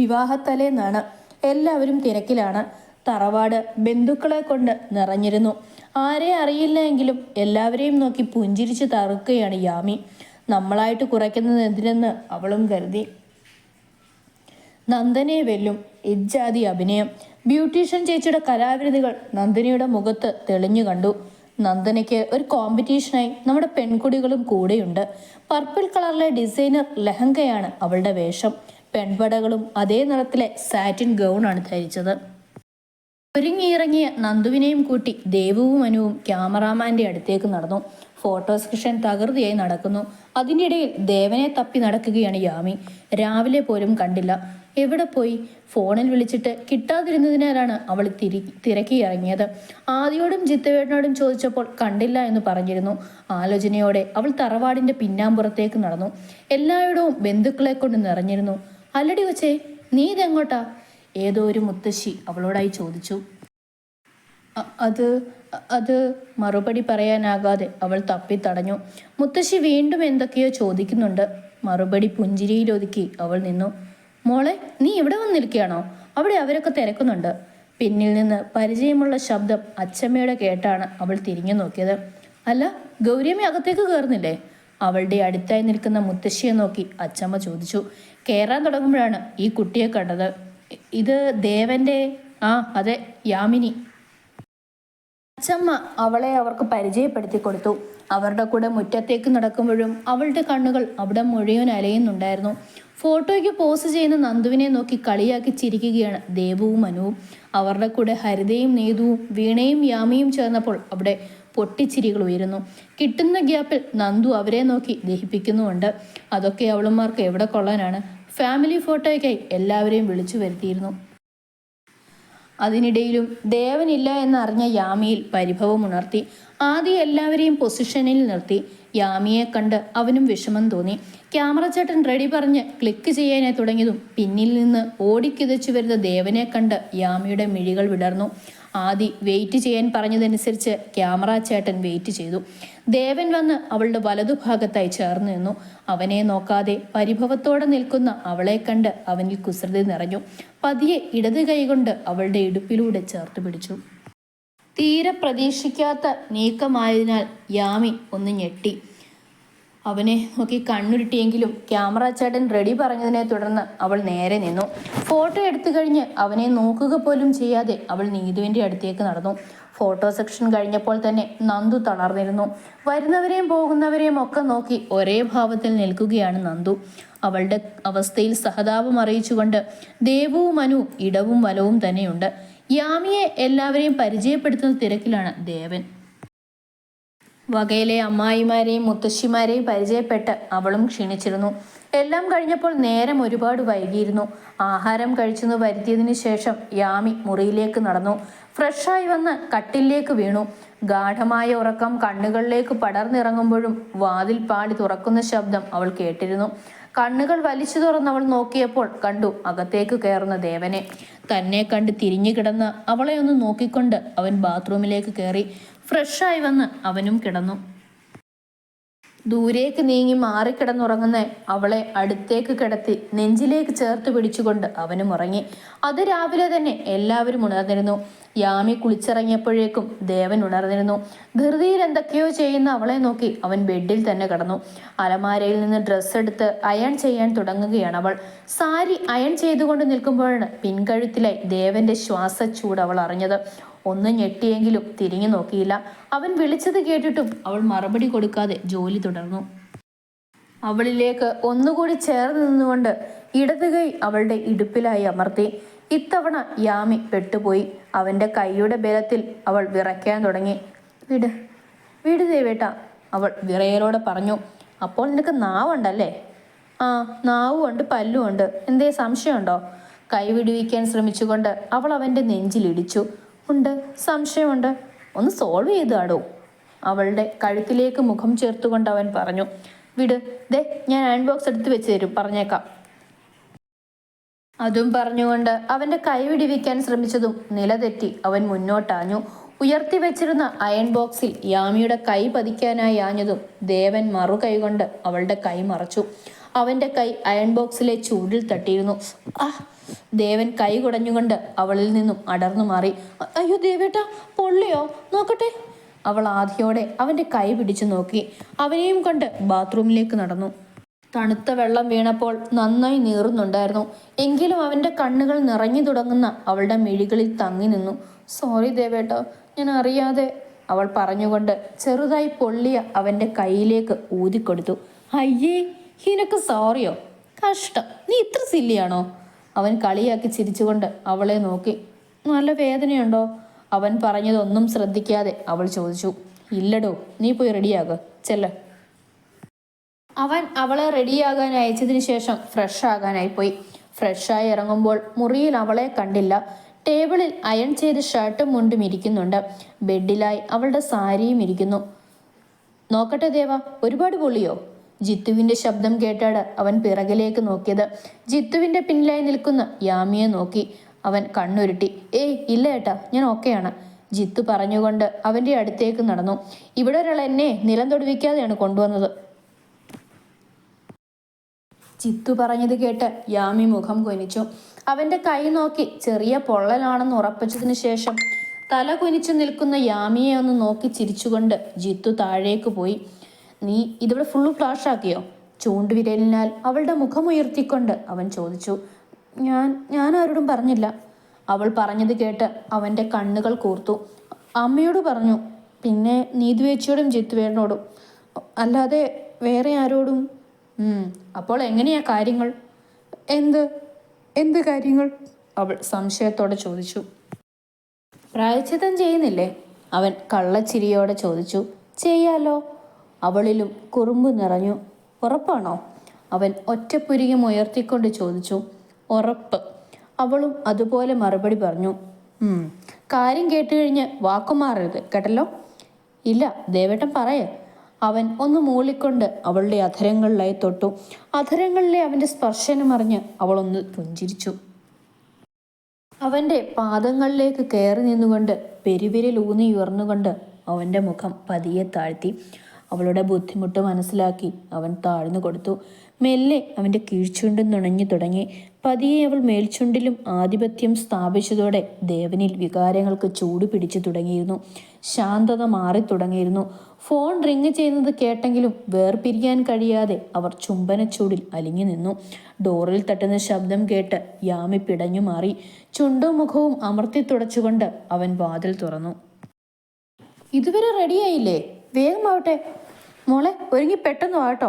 വിവാഹത്തലേന്നാണ്. എല്ലാവരും തിരക്കിലാണ്. തറവാട് ബന്ധുക്കളെ കൊണ്ട് നിറഞ്ഞിരുന്നു. ആരെ അറിയില്ല എങ്കിലും എല്ലാവരെയും നോക്കി പുഞ്ചിരിച്ച് തറുക്കുകയാണ് യാമി. നമ്മളായിട്ട് കുറയ്ക്കുന്നത് എന്തിനെന്ന് അവളും കരുതി. നന്ദനെ വെല്ലും ഇജ്ജാതി അഭിനയം. ബ്യൂട്ടീഷ്യൻ ചേച്ചിയുടെ കലാവിരുതുകൾ നന്ദനയുടെ മുഖത്ത് തെളിഞ്ഞു കണ്ടു. നന്ദനയ്ക്ക് ഒരു കോമ്പറ്റീഷനായി നമ്മുടെ പെൺകുടികളും കൂടെയുണ്ട്. പർപ്പിൾ കളറിലെ ഡിസൈനർ ലെഹങ്കയാണ് അവളുടെ വേഷം. പെൺപടകളും അതേ നിറത്തിലെ സാറ്റിൻ ഗൗണാണ് ധരിച്ചത്. ഒരുങ്ങിയിറങ്ങിയ നന്ദുവിനെയും കൂട്ടി ദേവുവും അനുവും ക്യാമറാമാന്റെ അടുത്തേക്ക് നടന്നു. ഫോട്ടോ സെക്ഷൻ തകൃതിയായി നടക്കുന്നു. അതിനിടയിൽ ദേവനെ തപ്പി നടക്കുകയാണ് യാമി. രാവിലെ പോലും കണ്ടില്ല. എവിടെ പോയി? ഫോണിൽ വിളിച്ചിട്ട് കിട്ടാതിരുന്നതിനാലാണ് അവൾ തിരക്കി ഇറങ്ങിയത്. ആദിയോടും ജിത്തവേട്ടനോടും ചോദിച്ചപ്പോൾ കണ്ടില്ല എന്ന് പറഞ്ഞിരുന്നു. ആലോചനയോടെ അവൾ തറവാടിന്റെ പിന്നാമ്പുറത്തേക്ക് നടന്നു. എല്ലായിടവും ബന്ധുക്കളെ കൊണ്ട് നിറഞ്ഞിരുന്നു. അല്ലടി വച്ചേ, നീ ഇതെങ്ങോട്ടാ? ഏതോ ഒരു മുത്തശ്ശി അവളോടായി ചോദിച്ചു. അത് മറുപടി പറയാനാകാതെ അവൾ തപ്പിത്തടഞ്ഞു. മുത്തശ്ശി വീണ്ടും എന്തൊക്കെയോ ചോദിക്കുന്നുണ്ട്. മറുപടി പുഞ്ചിരിയിലൊതുക്കി അവൾ നിന്നു. മോളെ, നീ ഇവിടെ വന്നിരിക്കുകയാണോ? അവിടെ അവരൊക്കെ തിരക്കുന്നുണ്ട്. പിന്നിൽ നിന്ന് പരിചയമുള്ള ശബ്ദം അച്ചമ്മയുടെ കേട്ടാണ് അവൾ തിരിഞ്ഞു നോക്കിയത്. അല്ല, ഗൗരിയമ്മ അകത്തേക്ക് കയറുന്നില്ലേ? അവളുടെ അടുത്തായി നിൽക്കുന്ന മുത്തശ്ശിയെ നോക്കി അച്ചമ്മ ചോദിച്ചു. കയറാൻ തുടങ്ങുമ്പോഴാണ് ഈ കുട്ടിയെ കണ്ടത്. ഇത് ദേവന്റെ? ആ അതെ, യാമിനി. അച്ചമ്മ അവളെ അവർക്ക് പരിചയപ്പെടുത്തി കൊടുത്തു. അവരുടെ കൂടെ മുറ്റത്തേക്ക് നടക്കുമ്പോഴും അവളുടെ കണ്ണുകൾ അവിടെ മുഴുവൻ അലയുന്നുണ്ടായിരുന്നു. ഫോട്ടോയ്ക്ക് പോസ് ചെയ്യുന്ന നന്ദുവിനെ നോക്കി കളിയാക്കി ചിരിക്കുകയാണ് ദേവുവും അനുവും. അവരുടെ കൂടെ ഹരിതയും നേതുവും വീണയും യാമിയും ചേർന്നപ്പോൾ അവിടെ പൊട്ടിച്ചിരികൾ ഉയരുന്നു. കിട്ടുന്ന ഗ്യാപ്പിൽ നന്ദു അവരെ നോക്കി ദഹിപ്പിക്കുന്നുമുണ്ട്. അതൊക്കെ അവളുമാർക്ക് എവിടെ കൊള്ളാനാണ്? ഫാമിലി ഫോട്ടോയ്ക്കായി എല്ലാവരെയും വിളിച്ചു വരുത്തിയിരുന്നു. അതിനിടയിലും ദേവനില്ല എന്നറിഞ്ഞ യാമിയിൽ പരിഭവം ഉണർത്തി. ആദ്യം എല്ലാവരെയും പൊസിഷനിൽ നിർത്തി. യാമിയെ കണ്ട് അവനും വിഷമം തോന്നി. ക്യാമറ ചേട്ടൻ റെഡി പറഞ്ഞ് ക്ലിക്ക് ചെയ്യാനായി തുടങ്ങിയതും പിന്നിൽ നിന്ന് ഓടിക്കിതച്ചു വരുന്ന ദേവനെ കണ്ട് യാമിയുടെ മിഴികൾ വിടർന്നു. ആദി വെയിറ്റ് ചെയ്യാൻ പറഞ്ഞതനുസരിച്ച് ക്യാമറ ചേട്ടൻ വെയിറ്റ് ചെയ്തു. ദേവൻ വന്ന് അവളുടെ വലതുഭാഗത്തായി ചേർന്ന് നിന്നു. അവനെ നോക്കാതെ പരിഭവത്തോടെ നിൽക്കുന്ന അവളെ കണ്ട് അവനിൽ കുസൃതി നിറഞ്ഞു. പതിയെ ഇടത് കൈകൊണ്ട് അവളുടെ ഇടുപ്പിലൂടെ ചേർത്ത് പിടിച്ചു. തീരെ പ്രതീക്ഷിക്കാത്ത നീക്കമായതിനാൽ യാമി ഒന്ന് ഞെട്ടി. അവനെ നോക്കി കണ്ണുരുട്ടിയെങ്കിലും ക്യാമറ ചേട്ടൻ റെഡി പറഞ്ഞതിനെ തുടർന്ന് അവൾ നേരെ നിന്നു. ഫോട്ടോ എടുത്തു കഴിഞ്ഞ് അവനെ നോക്കുക പോലും ചെയ്യാതെ അവൾ നീതുവിൻ്റെ അടുത്തേക്ക് നടന്നു. ഫോട്ടോ സെക്ഷൻ കഴിഞ്ഞപ്പോൾ തന്നെ നന്ദു തളർന്നിരുന്നു. വരുന്നവരെയും പോകുന്നവരെയും ഒക്കെ നോക്കി ഒരേ ഭാവത്തിൽ നിൽക്കുകയാണ് നന്ദു. അവളുടെ അവസ്ഥയിൽ സഹതാപം അറിയിച്ചുകൊണ്ട് ദേവുവും അനു ഇടവും വലവും തന്നെയുണ്ട്. യാമിയെ എല്ലാവരെയും പരിചയപ്പെടുത്തുന്ന തിരക്കിലാണ് ദേവൻ. വകയിലെ അമ്മായിമാരെയും മുത്തശ്ശിമാരെയും പരിചയപ്പെട്ട് അവളും ക്ഷീണിച്ചിരുന്നു. എല്ലാം കഴിഞ്ഞപ്പോൾ നേരം ഒരുപാട് വൈകിയിരുന്നു. ആഹാരം കഴിച്ചെന്ന് വരുത്തിയതിനു ശേഷം യാമി മുറിയിലേക്ക് നടന്നു. ഫ്രഷായി വന്ന് കട്ടിലേക്ക് വീണു. ഗാഠമായ ഉറക്കം കണ്ണുകളിലേക്ക് പടർന്നിറങ്ങുമ്പോഴും വാതിൽ പാടി തുറക്കുന്ന ശബ്ദം അവൾ കേട്ടിരുന്നു. കണ്ണുകൾ വലിച്ചു തുറന്നവൾ നോക്കിയപ്പോൾ കണ്ടു അകത്തേക്ക് കയറുന്ന ദേവനെ. തന്നെ കണ്ട് തിരിഞ്ഞു കിടന്ന് അവളെ ഒന്ന് നോക്കിക്കൊണ്ട് അവൻ ബാത്റൂമിലേക്ക് കയറി. ഫ്രഷായി വന്ന് അവനും കിടന്നു. ദൂരേക്ക് നീങ്ങി മാറിക്കിടന്നുറങ്ങുന്ന അവളെ അടുത്തേക്ക് കിടത്തി നെഞ്ചിലേക്ക് ചേർത്ത് പിടിച്ചുകൊണ്ട് അവനും ഉറങ്ങി. അത് രാവിലെ തന്നെ എല്ലാവരും ഉണർന്നിരുന്നു. യാമി കുളിച്ചിറങ്ങിയപ്പോഴേക്കും ദേവൻ ഉണർന്നിരുന്നു. ധൃതിയിൽ എന്തൊക്കെയോ ചെയ്യുന്ന അവളെ നോക്കി അവൻ ബെഡിൽ തന്നെ കിടന്നു. അലമാരയിൽ നിന്ന് ഡ്രസ്സ് എടുത്ത് അയൺ ചെയ്യാൻ തുടങ്ങുകയാണ് അവൾ. സാരി അയൺ ചെയ്തുകൊണ്ട് നിൽക്കുമ്പോഴാണ് പിൻകഴുത്തിലായി ദേവന്റെ ശ്വാസച്ചൂട് അവൾ അറിഞ്ഞത്. ഒന്ന് ഞെട്ടിയെങ്കിലും തിരിഞ്ഞു നോക്കിയില്ല. അവൻ വിളിച്ചത് കേട്ടിട്ടും അവൾ മറുപടി കൊടുക്കാതെ ജോലി തുടർന്നു. അവളിലേക്ക് ഒന്നുകൂടി ചേർന്ന് നിന്നുകൊണ്ട് ഇടത് കൈ അവളുടെ ഇടുപ്പിലായി അമർത്തി. ഇത്തവണ യാമി പെട്ടുപോയി. അവൻ്റെ കൈയുടെ ബലത്തിൽ അവൾ വിറയ്ക്കാൻ തുടങ്ങി. വിട് വിട് ദേവേട്ട, അവൾ വിറയലോടെ പറഞ്ഞു. അപ്പോൾ നിനക്ക് നാവുണ്ടല്ലേ? ആ, നാവുമുണ്ട്, പല്ലുമുണ്ട്. എന്തേ സംശയമുണ്ടോ? കൈ വിടുവിക്കാൻ ശ്രമിച്ചുകൊണ്ട് അവൾ അവൻ്റെ നെഞ്ചിലിടിച്ചു. ഉണ്ട്, സംശയമുണ്ട്. ഒന്ന് സോൾവ് ചെയ്താടോ. അവളുടെ കഴുത്തിലേക്ക് മുഖം ചേർത്തുകൊണ്ട് അവൻ പറഞ്ഞു. വിട്, ദേ ഞാൻ അയൺ ബോക്സ് എടുത്ത് വെച്ച് തരും, പറഞ്ഞേക്കാം. അതും പറഞ്ഞുകൊണ്ട് അവൻ്റെ കൈ വിടുവിക്കാൻ ശ്രമിച്ചതും നിലതെറ്റി അവൻ മുന്നോട്ടാഞ്ഞു. ഉയർത്തി വെച്ചിരുന്ന അയൺ ബോക്സിൽ യാമിയുടെ കൈ പതിക്കാനായി ആഞ്ഞതും ദേവൻ മറു കൈകൊണ്ട് അവളുടെ കൈ മറച്ചു. അവൻ്റെ കൈ അയൺ ബോക്സിലെ ചൂടിൽ തട്ടിയിരുന്നു. ആ! ദേവൻ കൈ കുടഞ്ഞുകൊണ്ട് അവളിൽ നിന്നും അടർന്നു മാറി. അയ്യോ ദേവേട്ടാ, പൊള്ളിയോ? നോക്കട്ടെ. അവൾ ആധിയോടെ അവൻ്റെ കൈ പിടിച്ചു നോക്കി. അവനെയും കൊണ്ട് ബാത്റൂമിലേക്ക് നടന്നു. തണുത്ത വെള്ളം വീണപ്പോൾ നന്നായി നീറുന്നുണ്ടായിരുന്നു. എങ്കിലും അവൻ്റെ കണ്ണുകൾ നിറഞ്ഞു തുടങ്ങുന്ന അവളുടെ മിഴികളിൽ തങ്ങി നിന്നു. സോറി ദേവേട്ടാ, ഞാൻ അറിയാതെ, അവൾ പറഞ്ഞുകൊണ്ട് ചെറുതായി പൊള്ളിയ അവൻ്റെ കൈയിലേക്ക് ഊതിക്കൊടുത്തു. അയ്യേ, നിനക്ക് സോറിയോ? കഷ്ടം, നീ ഇത്ര സില്ലിയാണോ? അവൻ കളിയാക്കി ചിരിച്ചുകൊണ്ട് അവളെ നോക്കി. നല്ല വേദനയുണ്ടോ? അവൻ പറഞ്ഞതൊന്നും ശ്രദ്ധിക്കാതെ അവൾ ചോദിച്ചു. ഇല്ലടോ, നീ പോയി റെഡിയാകുക, ചെല്ല. അവൻ അവളെ റെഡിയാകാൻ അയച്ചതിന് ശേഷം ഫ്രഷ് ആകാനായി പോയി. ഫ്രഷായി ഇറങ്ങുമ്പോൾ മുറിയിൽ അവളെ കണ്ടില്ല. ടേബിളിൽ അയൺ ചെയ്ത് ഷർട്ടും മുണ്ടും ഇരിക്കുന്നുണ്ട്. ബെഡിലായി അവളുടെ സാരിയും ഇരിക്കുന്നു. നോക്കട്ടെ ദേവ, ഒരുപാട് പൊള്ളിയോ? ജിത്തുവിൻ്റെ ശബ്ദം കേട്ടാണ് അവൻ പിറകിലേക്ക് നോക്കിയത്. ജിത്തുവിൻ്റെ പിന്നിലായി നിൽക്കുന്ന യാമിയെ നോക്കി അവൻ കണ്ണുരുട്ടി. ഏയ് ഇല്ല ഏട്ടാ, ഞാൻ ഓക്കെയാണ്, ജിത്തു പറഞ്ഞുകൊണ്ട് അവൻ്റെ അടുത്തേക്ക് നടന്നു. ഇവിടെ ഒരാൾ എന്നെ നിലം തൊടുവിക്കാതെയാണ് കൊണ്ടുവന്നത്. ജിത്തു പറഞ്ഞത് കേട്ട് യാമി മുഖം കുനിച്ചു. അവൻ്റെ കൈ നോക്കി ചെറിയ പൊള്ളലാണെന്ന് ഉറപ്പിച്ചതിന് ശേഷം തല കുനിച്ചു നിൽക്കുന്ന യാമിയെ ഒന്ന് നോക്കി ചിരിച്ചുകൊണ്ട് ജിത്തു താഴേക്ക് പോയി. നീ ഇതിവിടെ ഫുള്ള് ഫ്ലാഷ് ആക്കിയോ? ചൂണ്ടുവിരലിനാൽ അവളുടെ മുഖമുയർത്തിക്കൊണ്ട് അവൻ ചോദിച്ചു. ഞാൻ ആരോടും പറഞ്ഞില്ല. അവൾ പറഞ്ഞത് കേട്ട് അവൻ്റെ കണ്ണുകൾ കൂർത്തു. അമ്മയോട് പറഞ്ഞു, പിന്നെ നീതുവേച്ചിയോടും ജിത്തുവേട്ടനോടും, അല്ലാതെ വേറെ ആരോടും. അപ്പോൾ എങ്ങനെയാ കാര്യങ്ങൾ? എന്ത് കാര്യങ്ങൾ? അവൾ സംശയത്തോടെ ചോദിച്ചു. പ്രായശ്ചിത്തം ചെയ്യുന്നില്ലേ? അവൻ കള്ളച്ചിരിയോടെ ചോദിച്ചു. ചെയ്യാലോ. അവളിലും കുറുമ്പ് നിറഞ്ഞു. ഉറപ്പാണോ? അവൻ ഒറ്റപ്പുരികം ഉയർത്തിക്കൊണ്ട് ചോദിച്ചു. ഉറപ്പ്. അവളും അതുപോലെ മറുപടി പറഞ്ഞു. കാര്യം കേട്ടുകഴിഞ്ഞ് വാക്കുമാറരുത് കേട്ടല്ലോ. ഇല്ല ദേവേട്ടൻ പറയ. അവൻ ഒന്ന് മൂളിക്കൊണ്ട് അവളുടെ അധരങ്ങളിലായി തൊട്ടു. അധരങ്ങളിലെ അവൻ്റെ സ്പർശനം അറിഞ്ഞ് അവളൊന്ന് പുഞ്ചിരിച്ചു. അവൻ്റെ പാദങ്ങളിലേക്ക് കയറി നിന്നുകൊണ്ട് പെരുവിരലൂന്നി ഉയർന്നുകൊണ്ട് അവൻ്റെ മുഖം പതിയെ താഴ്ത്തി. അവളുടെ ബുദ്ധിമുട്ട് മനസ്സിലാക്കി അവൻ താഴ്ന്നു കൊടുത്തു. മെല്ലെ അവൻ്റെ കീഴ്ച്ചുണ്ടും നുണഞ്ഞു തുടങ്ങി. പതിയെ അവൾ മേൽച്ചുണ്ടിലും ആധിപത്യം സ്ഥാപിച്ചതോടെ ദേവനിൽ വികാരങ്ങൾക്ക് ചൂട് പിടിച്ചു തുടങ്ങിയിരുന്നു. ശാന്തത മാറി തുടങ്ങിയിരുന്നു. ഫോൺ റിങ് ചെയ്യുന്നത് കേട്ടെങ്കിലും വേർപിരിയാൻ കഴിയാതെ അവർ ചുംബനച്ചൂടിൽ അലിഞ്ഞു നിന്നു. ഡോറിൽ തട്ടുന്ന ശബ്ദം കേട്ട് യാമി പിടഞ്ഞു മാറി. ചുണ്ടും മുഖവും അമർത്തി തുടച്ചുകൊണ്ട് അവൻ വാതിൽ തുറന്നു. ഇതുവരെ റെഡിയായില്ലേ? വേഗമാവട്ടെ മോളെ, ഒരുങ്ങി പെട്ടെന്ന് വാട്ടോ,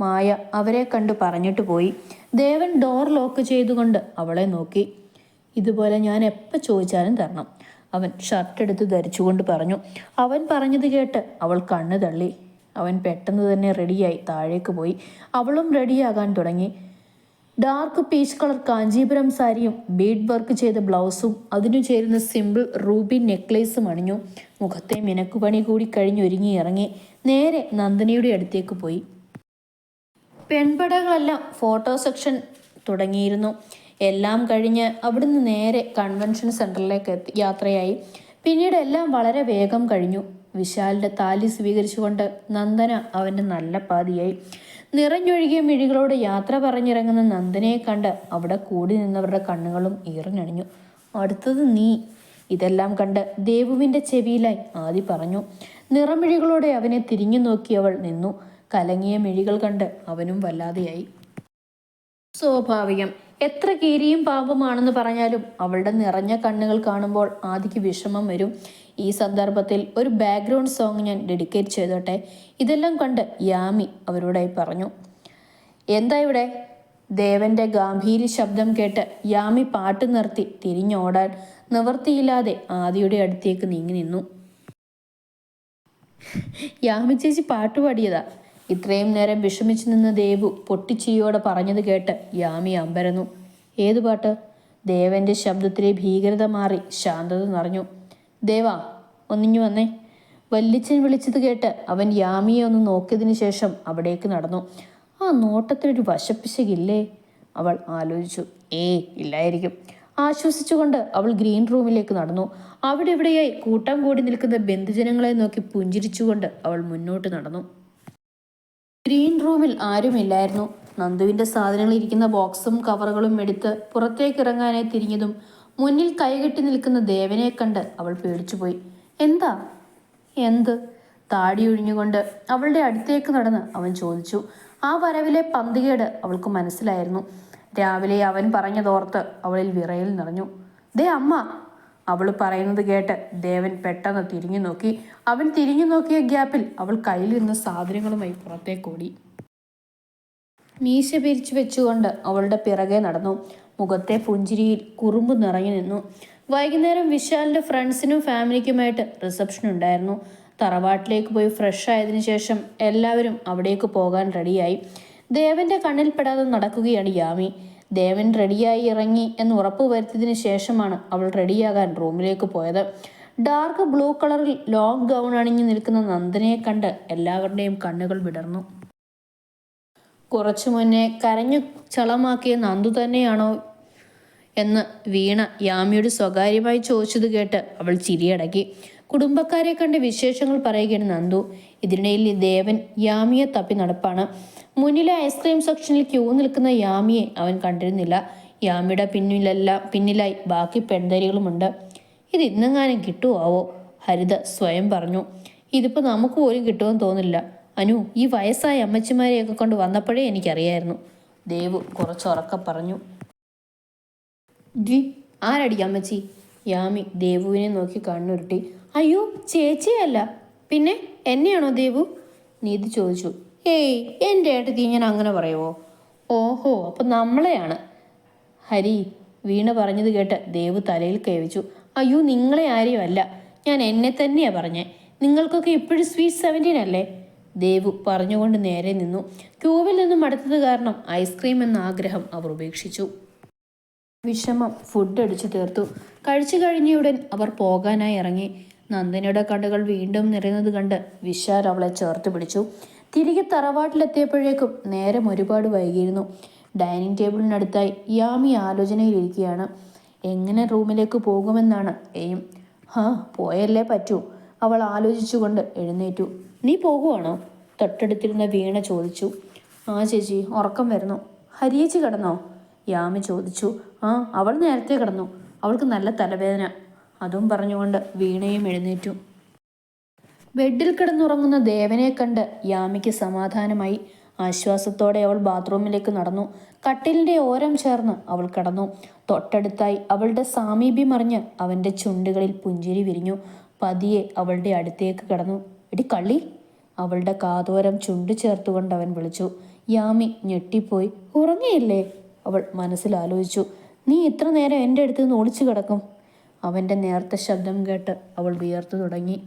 മായ അവരെ കണ്ടു പറഞ്ഞിട്ട് പോയി. ദേവൻ ഡോർ ലോക്ക് ചെയ്തുകൊണ്ട് അവളെ നോക്കി. ഇതുപോലെ ഞാൻ എപ്പോൾ ചോദിച്ചാലും തരണം, അവൻ ഷർട്ടെടുത്ത് ധരിച്ചുകൊണ്ട് പറഞ്ഞു. അവൻ പറഞ്ഞത് കേട്ട് അവൾ കണ്ണു തള്ളി. അവൻ പെട്ടെന്ന് തന്നെ റെഡിയായി താഴേക്ക് പോയി. അവളും റെഡിയാകാൻ തുടങ്ങി. ഡാർക്ക് പീച്ച് കളർ കാഞ്ചീപുരം സാരിയും ബീഡ് വർക്ക് ചെയ്ത ബ്ലൗസും അതിനു ചേരുന്ന സിമ്പിൾ റൂബി നെക്ലേസും അണിഞ്ഞു. മുഖത്തെ മിനക്കുപണി കൂടി കഴിഞ്ഞൊരുങ്ങി ഇറങ്ങി നേരെ നന്ദിനിയുടെ അടുത്തേക്ക് പോയി. പെൺപടകളെല്ലാം ഫോട്ടോ സെക്ഷൻ തുടങ്ങിയിരുന്നു. എല്ലാം കഴിഞ്ഞ് അവിടുന്ന് നേരെ കൺവെൻഷൻ സെൻറ്ററിലേക്ക് യാത്രയായി. പിന്നീട് എല്ലാം വളരെ വേഗം കഴിഞ്ഞു. വിശാലിൻ്റെ താലി സ്വീകരിച്ചുകൊണ്ട് നന്ദന അവൻ്റെ നല്ല പാതിയായി. നിറഞ്ഞൊഴുകിയ മിഴികളോട് യാത്ര പറഞ്ഞിറങ്ങുന്ന നന്ദനയെ കണ്ട് അവിടെ കൂടി നിന്നവരുടെ കണ്ണുകളും ഈറിനണിഞ്ഞു. അടുത്തത് നീ. ഇതെല്ലാം കണ്ട് ദേവുവിൻ്റെ ചെവിയിലായി ആദി പറഞ്ഞു. നിറമിഴികളോടെ അവനെ തിരിഞ്ഞു നോക്കി അവൾ നിന്നു. കലങ്ങിയ മിഴികൾ കണ്ട് അവനും വല്ലാതെയായി. സ്വാഭാവികം. എത്ര കീരിയും പാമ്പുമാണെന്ന് പറഞ്ഞാലും അവളുടെ നിറഞ്ഞ കണ്ണുകൾ കാണുമ്പോൾ ആദിക്ക് വിഷമം വരും. ഈ സന്ദർഭത്തിൽ ഒരു ബാക്ക്ഗ്രൗണ്ട് സോങ് ഞാൻ ഡെഡിക്കേറ്റ് ചെയ്തോട്ടെ. ഇതെല്ലാം കണ്ട് യാമി അവരോടായി പറഞ്ഞു. എന്താ ഇവിടെ? ദേവന്റെ ഗാംഭീര്യ ശബ്ദം കേട്ട് യാമി പാട്ട് നിർത്തി തിരിഞ്ഞോടാൻ നിവർത്തിയില്ലാതെ ആദിയുടെ അടുത്തേക്ക് നീങ്ങി നിന്നു. യാമി ചേച്ചി പാട്ട് പാടിയതാ. ഇത്രയും നേരം വിഷമിച്ചു നിന്ന ദേവു പൊട്ടിച്ചിരിയോടെ പറഞ്ഞത് കേട്ട് യാമി അമ്പരന്നു. ഏതു പാട്ട്? ദേവന്റെ ശബ്ദത്തിലെ ഭീകരത മാറി ശാന്തത നിറഞ്ഞു. ദേവാ, ഒന്നിഞ്ഞു വന്നേ. വല്ലിച്ചൻ വിളിച്ചത് കേട്ട് അവൻ യാമിയെ ഒന്ന് നോക്കിയതിനു ശേഷം അവിടേക്ക് നടന്നു. ആ നോട്ടത്തിലൊരു വശപ്പിശകില്ലേ? അവൾ ആലോചിച്ചു. ഇല്ലായിരിക്കും. ആശ്വസിച്ചുകൊണ്ട് അവൾ ഗ്രീൻ റൂമിലേക്ക് നടന്നു. അവിടെ ഇവിടെയായി കൂട്ടം കൂടി നിൽക്കുന്ന ബന്ധുജനങ്ങളെ നോക്കി പുഞ്ചിരിച്ചുകൊണ്ട് അവൾ മുന്നോട്ട് നടന്നു. ഗ്രീൻ റൂമിൽ ആരുമില്ലായിരുന്നു. നന്ദുവിൻ്റെ സാധനങ്ങൾ ഇരിക്കുന്ന ബോക്സും കവറുകളും എടുത്ത് പുറത്തേക്ക് ഇറങ്ങാനായി തിരിഞ്ഞതും മുന്നിൽ കൈകെട്ടി നിൽക്കുന്ന ദേവനെ കണ്ട് അവൾ പേടിച്ചുപോയി. എന്താ? എന്ത്? താടി ഒഴിഞ്ഞുകൊണ്ട് അവളുടെ അടുത്തേക്ക് നടന്ന് അവൻ ചോദിച്ചു. ആ വരവിലെ പന്തികേട് അവൾക്ക് മനസ്സിലായിരുന്നു. രാവിലെ അവൻ പറഞ്ഞതോർത്ത് അവളിൽ വിറയൽ നിറഞ്ഞു. ദേ അമ്മ! അവൾ പറയുന്നത് കേട്ട് ദേവൻ പെട്ടെന്ന് തിരിഞ്ഞു നോക്കി. അവൻ തിരിഞ്ഞു നോക്കിയ ഗ്യാപ്പിൽ അവൾ കയ്യിൽ നിന്ന് സാധനങ്ങളുമായി പുറത്തേക്കോടി. മീശ പിരിച്ചു വെച്ചുകൊണ്ട് അവളുടെ പിറകെ നടന്നു. മുഖത്തെ പുഞ്ചിരിയിൽ കുറുമ്പ് നിറഞ്ഞു നിന്നു. വൈകുന്നേരം വിശാലിൻ്റെ ഫ്രണ്ട്സിനും ഫാമിലിക്കുമായിട്ട് റിസപ്ഷൻ ഉണ്ടായിരുന്നു. തറവാട്ടിലേക്ക് പോയി ഫ്രഷ് ആയതിനു ശേഷം എല്ലാവരും അവിടേക്ക് പോകാൻ റെഡിയായി. ദേവൻ്റെ കണ്ണിൽപ്പെടാതെ നടക്കുകയാണ് യാമി. ദേവൻ റെഡിയായി ഇറങ്ങി എന്ന് ഉറപ്പ് വരുത്തിയതിനു ശേഷമാണ് അവൾ റെഡിയാകാൻ റൂമിലേക്ക് പോയത്. ഡാർക്ക് ബ്ലൂ കളറിൽ ലോങ് ഗൗൺ അണിഞ്ഞു നിൽക്കുന്ന നന്ദനയെ കണ്ട് എല്ലാവരുടെയും കണ്ണുകൾ വിടർന്നു. കുറച്ചു മുന്നേ കരഞ്ഞു ചളമാക്കിയ നന്ദു തന്നെയാണോ എന്ന് വീണ യാമിയോട് സ്വകാര്യമായി ചോദിച്ചത് കേട്ട് അവൾ ചിരിയടക്കി. കുടുംബക്കാരെ കണ്ട് വിശേഷങ്ങൾ പറയുകയാണ് നന്ദു. ഇതിനിടയിൽ ദേവൻ യാമിയെ തപ്പി നടപ്പാണ്. മുന്നിലെ ഐസ്ക്രീം സെക്ഷനിൽ ക്യൂ നിൽക്കുന്ന യാമിയെ അവൻ കണ്ടിരുന്നില്ല. യാമിയുടെ പിന്നിലായി ബാക്കി പെൺതരികളുമുണ്ട്. ഇത് ഇന്നെങ്ങാനും കിട്ടുമാവോ? ഹരിത സ്വയം പറഞ്ഞു. ഇതിപ്പോൾ നമുക്ക് പോലും കിട്ടുമെന്ന് തോന്നില്ല. അനു, ഈ വയസ്സായ അമ്മച്ചിമാരെയൊക്കെ കൊണ്ട് വന്നപ്പോഴേ എനിക്കറിയായിരുന്നു, ദേവു കുറച്ചുറക്കം പറഞ്ഞു. ആരടി അമ്മച്ചി? യാമി ദേവുവിനെ നോക്കി കണ്ണുരുട്ടി. അയ്യോ, ചേച്ചിയല്ല. പിന്നെ എന്നെയാണോ ദേവു? നീതി ചോദിച്ചു. ഏയ്, എൻ്റെ ഏട്ടത്തി ഞാൻ അങ്ങനെ പറയുമോ? ഓഹോ, അപ്പം നമ്മളെയാണ്. ഹരി വീണ പറഞ്ഞത് കേട്ട് ദേവു തലയിൽ കൈവച്ചു. അയ്യോ, നിങ്ങളെ ആരെയും അല്ല, ഞാൻ എന്നെ തന്നെയാണ് പറഞ്ഞേ. നിങ്ങൾക്കൊക്കെ ഇപ്പോഴും സ്വീറ്റ് 17 അല്ലേ? ദേവു പറഞ്ഞുകൊണ്ട് നേരെ നിന്നു. ക്യൂവിൽ നിന്നും അടുത്തത് കാരണം ഐസ്ക്രീം എന്ന ആഗ്രഹം അവർ ഉപേക്ഷിച്ചു. വിഷമം ഫുഡ് അടിച്ചു തീർത്തു. കഴിച്ചു കഴിഞ്ഞയുടൻ അവർ പോകാനായി ഇറങ്ങി. നന്ദനയുടെ കണ്ണുകൾ വീണ്ടും നിറയുന്നത് കണ്ട് വിശാൽ അവളെ ചേർത്ത് പിടിച്ചു. തിരികെ തറവാട്ടിലെത്തിയപ്പോഴേക്കും നേരം ഒരുപാട് വൈകിയിരുന്നു. ഡൈനിങ് ടേബിളിനടുത്തായി യാമി ആലോചനയിലിരിക്കുകയാണ്. എങ്ങനെ റൂമിലേക്ക് പോകുമെന്നാണ് എയിം. പോയല്ലേ പറ്റൂ, അവൾ ആലോചിച്ചുകൊണ്ട് എഴുന്നേറ്റു. നീ പോകുവാണോ? തൊട്ടടുത്തിരുന്ന വീണ ചോദിച്ചു. ആ ചേച്ചി, ഉറക്കം വരുന്നു. ഹരിയേച്ചി കിടന്നോ? യാമി ചോദിച്ചു. അവൾ നേരത്തെ കിടന്നു, അവൾക്ക് നല്ല തലവേദന. അതും പറഞ്ഞുകൊണ്ട് വീണയും എഴുന്നേറ്റു. ബെഡിൽ കിടന്നുറങ്ങുന്ന ദേവനെ കണ്ട് യാമിക്ക് സമാധാനമായി. ആശ്വാസത്തോടെ അവൾ ബാത്റൂമിലേക്ക് നടന്നു. കട്ടിലിൻ്റെ ഓരം ചേർന്ന് അവൾ കിടന്നു. തൊട്ടടുത്തായി അവളുടെ സാമീപ്യം അറിഞ്ഞ് അവൻ്റെ ചുണ്ടുകളിൽ പുഞ്ചിരി വിരിഞ്ഞു. പതിയെ അവളുടെ അടുത്തേക്ക് കിടന്നു. എടി കള്ളി! അവളുടെ കാതോരം ചുണ്ടു ചേർത്തുകൊണ്ട് അവൻ വിളിച്ചു. യാമി ഞെട്ടിപ്പോയി. ഉറങ്ങിയില്ലേ? അവൾ മനസ്സിലാലോചിച്ചു. നീ ഇത്ര നേരം എൻ്റെ അടുത്ത് നിന്ന് ഒളിച്ചു കിടക്കും? അവൻ്റെ നേർത്ത ശബ്ദം കേട്ട് അവൾ വിയർത്തു തുടങ്ങി.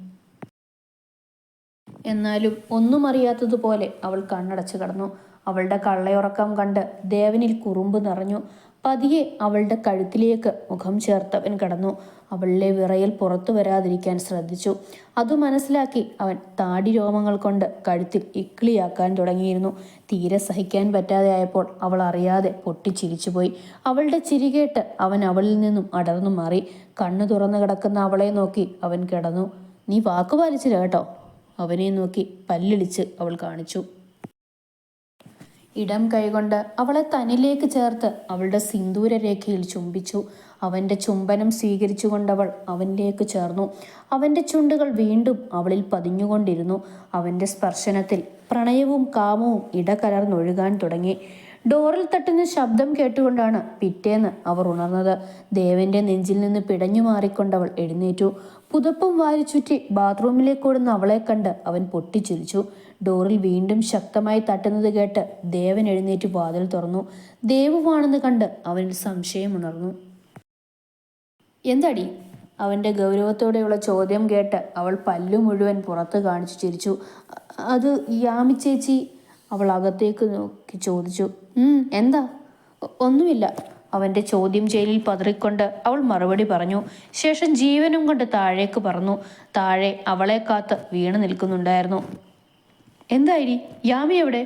എന്നാലും ഒന്നും അറിയാത്തതുപോലെ അവൾ കണ്ണടച്ചു കിടന്നു. അവളുടെ കള്ളയുറക്കം കണ്ട് ദേവനിൽ കുറുമ്പ് നിറഞ്ഞു. പതിയെ അവളുടെ കഴുത്തിലേക്ക് മുഖം ചേർത്തവൻ കിടന്നു. അവളിലെ വിറയൽ പുറത്തു വരാതിരിക്കാൻ ശ്രദ്ധിച്ചു. അതു മനസ്സിലാക്കി അവൻ താടി രോമങ്ങൾ കൊണ്ട് കഴുത്തിൽ ഇക്കിളിയാക്കാൻ തുടങ്ങിയിരുന്നു. തീരെ സഹിക്കാൻ പറ്റാതെ ആയപ്പോൾ അവൾ അറിയാതെ പൊട്ടിച്ചിരിച്ചുപോയി. അവളുടെ ചിരി കേട്ട് അവൻ അവളിൽ നിന്നും അടർന്നു മാറി. കണ്ണു തുറന്നു കിടക്കുന്ന അവളെ നോക്കി അവൻ കിടന്നു. നീ വാക്ക് പാലിച്ചില്ല കേട്ടോ, അവനെ നോക്കി പല്ലിളിച്ച് അവൾ കാണിച്ചു. ഇടം കൈകൊണ്ട് അവളെ തന്നിലേക്ക് ചേർത്ത് അവളുടെ സിന്ദൂരരേഖയിൽ ചുംബിച്ചു. അവൻ്റെ ചുംബനം സ്വീകരിച്ചുകൊണ്ടവൾ അവനിലേക്ക് ചേർന്നു. അവൻ്റെ ചുണ്ടുകൾ വീണ്ടും അവളിൽ പതിഞ്ഞുകൊണ്ടിരുന്നു. അവൻ്റെ സ്പർശനത്തിൽ പ്രണയവും കാമവും ഇടകലർന്നൊഴുകാൻ തുടങ്ങി. ഡോറിൽ തട്ടുന്ന ശബ്ദം കേട്ടുകൊണ്ടാണ് പിറ്റേന്ന് അവർ ഉണർന്നത്. ദേവൻ്റെ നെഞ്ചിൽ നിന്ന് പിടഞ്ഞു മാറിക്കൊണ്ടവൾ എഴുന്നേറ്റു. പുതപ്പും വാരിച്ചുറ്റി ബാത്റൂമിലേക്കോടുന്ന അവളെ കണ്ട് അവൻ പൊട്ടിച്ചിരിച്ചു. ഡോറിൽ വീണ്ടും ശക്തമായി തട്ടുന്നത് കേട്ട് ദേവൻ എഴുന്നേറ്റ് വാതിൽ തുറന്നു. ദേവുവാണെന്ന് കണ്ട് അവനിൽ സംശയമുണർന്നു. എന്താടി? അവൻ്റെ ഗൗരവത്തോടെയുള്ള ചോദ്യം കേട്ട് അവൾ പല്ലു മുഴുവൻ പുറത്ത് കാണിച്ചു ചിരിച്ചു. അത് യാമി ചേച്ചി, അവൾ അകത്തേക്ക് നോക്കി ചോദിച്ചു. എന്താ? ഒന്നുമില്ല. അവൻ്റെ ചോദ്യം ജയിലിൽ പതറിക്കൊണ്ട് അവൾ മറുപടി പറഞ്ഞു. ശേഷം ജീവനും കൊണ്ട് താഴേക്ക് പറന്നു. താഴെ അവളെ കാത്ത് വീണ് നിൽക്കുന്നുണ്ടായിരുന്നു. എന്തായി? യാമി എവിടെ?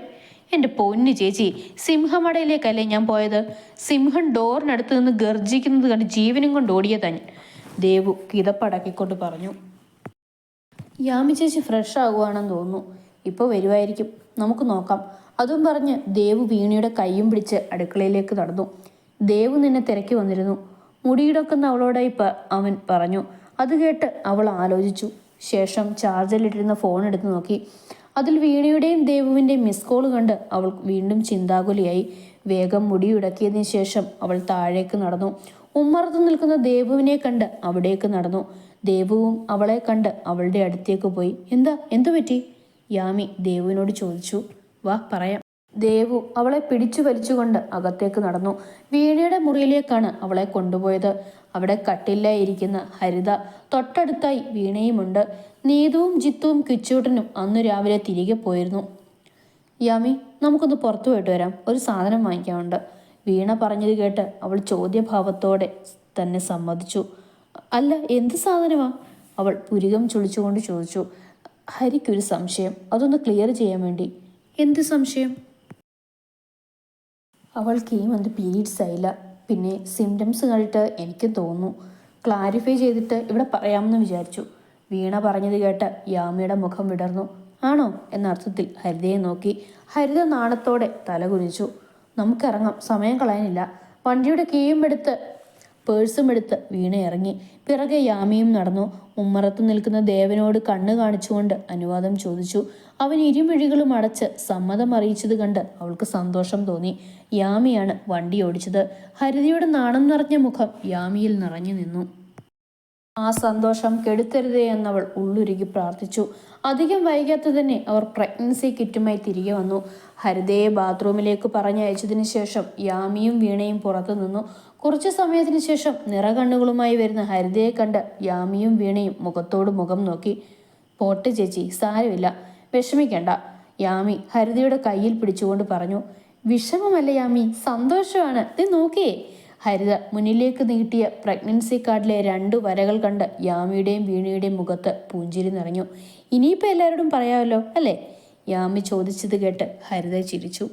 എൻ്റെ പൊന്നു ചേച്ചി, സിംഹമടയിലേക്കല്ലേ ഞാൻ പോയത്. സിംഹം ഡോറിനടുത്ത് നിന്ന് ഗർജിക്കുന്നത് കണ്ട് ജീവനും കൊണ്ട് ഓടിയതാൻ, ദേവു കിതപ്പടക്കിക്കൊണ്ട് പറഞ്ഞു. യാമി ചേച്ചി ഫ്രഷ് ആകുവാണെന്ന് തോന്നുന്നു. ഇപ്പോൾ വരുമായിരിക്കും, നമുക്ക് നോക്കാം. അതും പറഞ്ഞ് ദേവു വീണയുടെ കൈയും പിടിച്ച് അടുക്കളയിലേക്ക് നടന്നു. ദേവു നിന്നെ തിരക്കി വന്നിരുന്നു, മുടിയിടക്കുന്ന അവളോട് ഇപ്പം അവൻ പറഞ്ഞു. അത് കേട്ട് അവൾ ആലോചിച്ചു. ശേഷം ചാർജറിലിട്ടിരുന്ന ഫോൺ എടുത്ത് നോക്കി. അതിൽ വീണയുടെയും ദേവുവിൻ്റെയും മിസ് കോൾ കണ്ട് അവൾ വീണ്ടും ചിന്താകുലിയായി. വേഗം മുടിയുടക്കിയതിന് ശേഷം അവൾ താഴേക്ക് നടന്നു. ഉമ്മറത്ത് നിൽക്കുന്ന ദേവുവിനെ കണ്ട് അവിടേക്ക് നടന്നു. ദേവുവും അവളെ കണ്ട് അവളുടെ അടുത്തേക്ക് പോയി. എന്തു പറ്റി? യാമി ദേവുവിനോട് ചോദിച്ചു. വാ പറയാം. ദേവു അവളെ പിടിച്ചു വലിച്ചുകൊണ്ട് അകത്തേക്ക് നടന്നു. വീണയുടെ മുറിയിലേക്കാണ് അവളെ കൊണ്ടുപോയത്. അവിടെ കട്ടില്ലായിരിക്കുന്ന ഹരിത, തൊട്ടടുത്തായി വീണയുമുണ്ട്. നീതുവും ജിത്തുവും കിച്ചൂട്ടനും അന്നു രാവിലെ തിരികെ പോയിരുന്നു. യാമി, നമുക്കൊന്ന് പുറത്തു പോയിട്ട് വരാം, ഒരു സാധനം വാങ്ങിക്കാനുണ്ട്. വീണ പറഞ്ഞത് കേട്ട് അവൾ ചോദ്യഭാവത്തോടെ തന്നെ സമ്മതിച്ചു. അല്ല, എന്ത് സാധനമാ? അവൾ പുരികം ചുളിച്ചുകൊണ്ട് ചോദിച്ചു. ഹരിക്കൊരു സംശയം, അതൊന്ന് ക്ലിയർ ചെയ്യാൻ വേണ്ടി. എന്ത് സംശയം? അവൾക്ക് ഈ മന്ത് പീരീഡ്സ് ആയില്ല. പിന്നെ സിംറ്റംസ് കണ്ടിട്ട് എനിക്ക് തോന്നുന്നു. ക്ലാരിഫൈ ചെയ്തിട്ട് ഇവിടെ പറയാമെന്ന് വിചാരിച്ചു. വീണ പറഞ്ഞത് കേട്ട് യാമിയുടെ മുഖം വിടർന്നു. ആണോ എന്ന അർത്ഥത്തിൽ ഹരിതയെ നോക്കി. ഹരിത നാണത്തോടെ തലകുനിച്ചു. നമുക്കിറങ്ങാം, സമയം കളയാനില്ല. വണ്ടിയുടെ കീയും എടുത്ത് പേഴ്സും എടുത്ത് വീണ ഇറങ്ങി. പിറകെ യാമിയും നടന്നു. ഉമ്മറത്ത് നിൽക്കുന്ന ദേവനോട് കണ്ണ് കാണിച്ചുകൊണ്ട് അനുവാദം ചോദിച്ചു. അവൻ ഇരുമിഴികളും അടച്ച് സമ്മതം അറിയിച്ചത് കണ്ട് അവൾക്ക് സന്തോഷം തോന്നി. യാമിയാണ് വണ്ടി ഓടിച്ചത്. ഹരിതയുടെ നാണം നിറഞ്ഞ മുഖം യാമിയിൽ നിറഞ്ഞു നിന്നു. ആ സന്തോഷം കെടുത്തരുതേ എന്നവൾ ഉള്ളുരുകി പ്രാർത്ഥിച്ചു. അധികം വൈകാതെ തന്നെ അവർ പ്രഗ്നൻസി കിറ്റുമായി തിരികെ വന്നു. ഹരിതയെ ബാത്റൂമിലേക്ക് പറഞ്ഞയച്ചതിന് ശേഷം യാമിയും വീണയും പുറത്തു നിന്നു. കുറച്ചു സമയത്തിന് ശേഷം നിറകണ്ണുകളുമായി വരുന്ന ഹരിതയെ കണ്ട് യാമിയും വീണയും മുഖത്തോട് മുഖം നോക്കി. പോട്ടെ ചേച്ചി, സാരമില്ല, വിഷമിക്കണ്ട, യാമി ഹരിതയുടെ കയ്യിൽ പിടിച്ചുകൊണ്ട് പറഞ്ഞു. വിഷമമല്ല യാമി, സന്തോഷമാണ്. ഇത് നോക്കിയേ. ഹരിത മുന്നിലേക്ക് നീട്ടിയ പ്രഗ്നൻസി കാർഡിലെ 2 വരകൾ കണ്ട് യാമിയുടെയും വീണയുടെയും മുഖത്ത് പുഞ്ചിരി നിറഞ്ഞു. ഇനിയിപ്പോൾ എല്ലാവരോടും പറയാമല്ലോ അല്ലേ? യാമി ചോദിച്ചത് കേട്ട് ഹരിത ചിരിച്ചു.